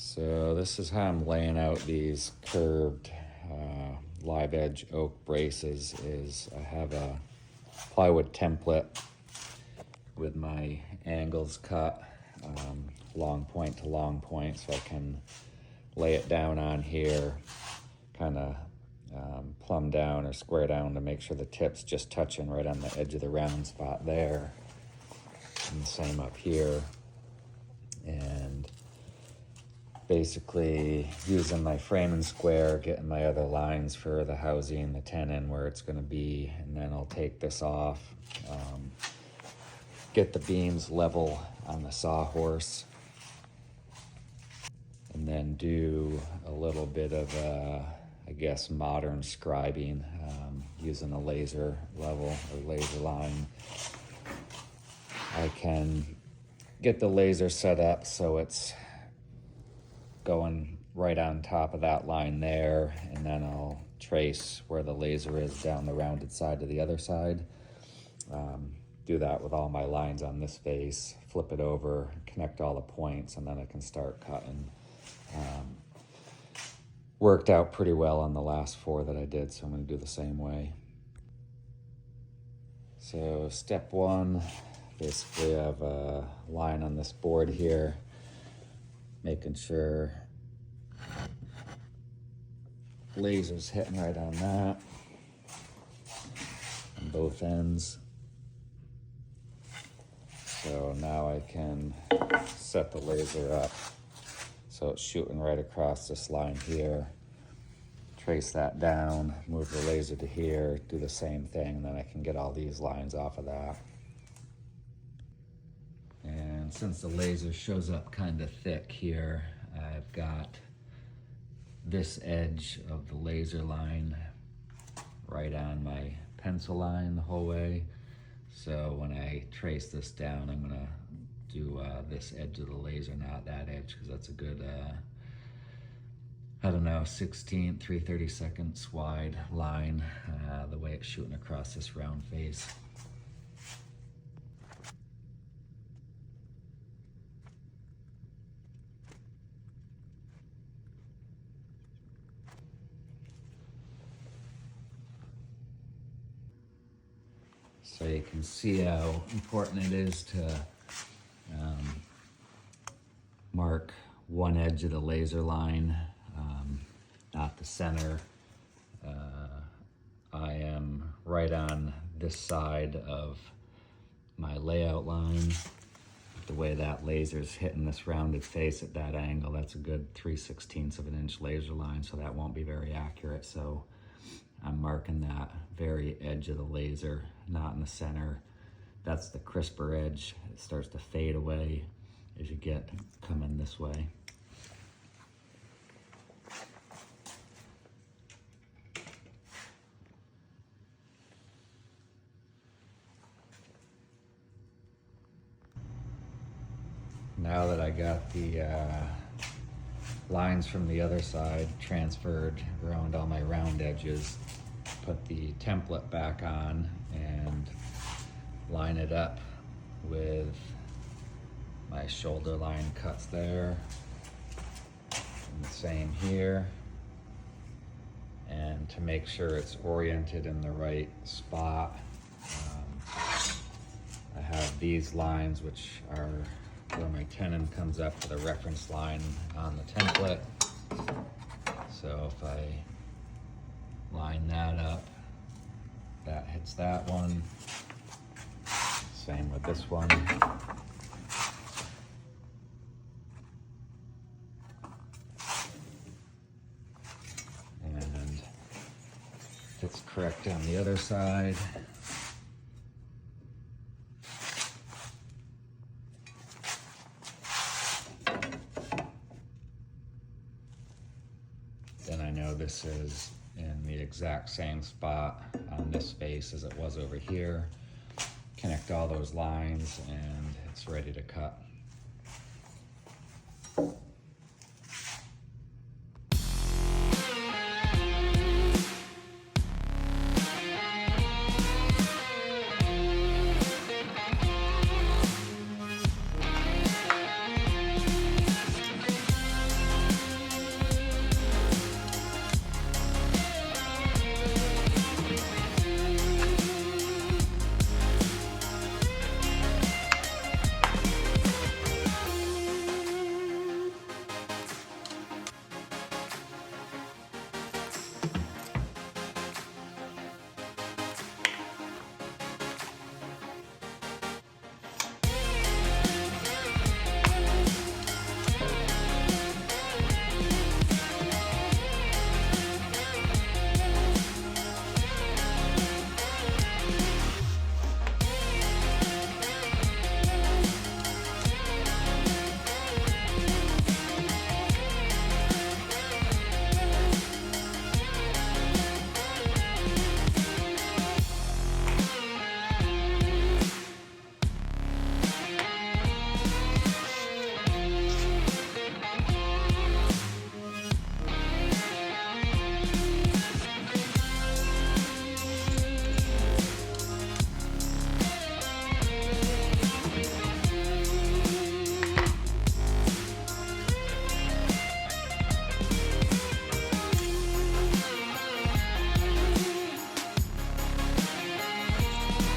So this is how I'm laying out these curved live edge oak braces. I have a plywood template with my angles cut long point to long point, so I can lay it down on here, kind of plumb down or square down to make sure the tip's just touching right on the edge of the round spot there. And the same up here. And basically using my frame and square, getting my other lines for the housing, the tenon where it's going to be, and then I'll take this off, get the beams level on the sawhorse, and then do a little bit of I guess modern scribing using a laser level or laser line. I can get the laser set up so it's going right on top of that line there, and then I'll trace where the laser is down the rounded side to the other side. Do that with all my lines on this face, flip it over, connect all the points, and then I can start cutting. Worked out pretty well on the last 4 that I did, so I'm going to do the same way. So step 1, basically I have a line on this board here, making sure laser's hitting right on that on both ends. So now I can set the laser up so it's shooting right across this line here. Trace that down, move the laser to here, do the same thing, and then I can get all these lines off of that. And since the laser shows up kind of thick here, I've got this edge of the laser line right on my pencil line the whole way. So when I trace this down, I'm gonna do this edge of the laser, not that edge, because that's a good, I don't know, 16th, 3/32 wide line, the way it's shooting across this round face. So you can see how important it is to mark one edge of the laser line, not the center. I am right on this side of my layout line. The way that laser's hitting this rounded face at that angle, that's a good 3/16 of an inch laser line, so that won't be very accurate. So I'm marking that very edge of the laser, not in the center. That's the crisper edge. It starts to fade away as you get coming this way. Now that I got the lines from the other side transferred around all my round edges, put the template back on and line it up with my shoulder line cuts there, and the same here. And to make sure it's oriented in the right spot, I have these lines, which are where my tenon comes up to the reference line on the template. So if I line that up, that hits that one. Same with this one. And if it's correct on the other side. Then I know this is in the exact same spot on this face as it was over here. Connect all those lines and it's ready to cut.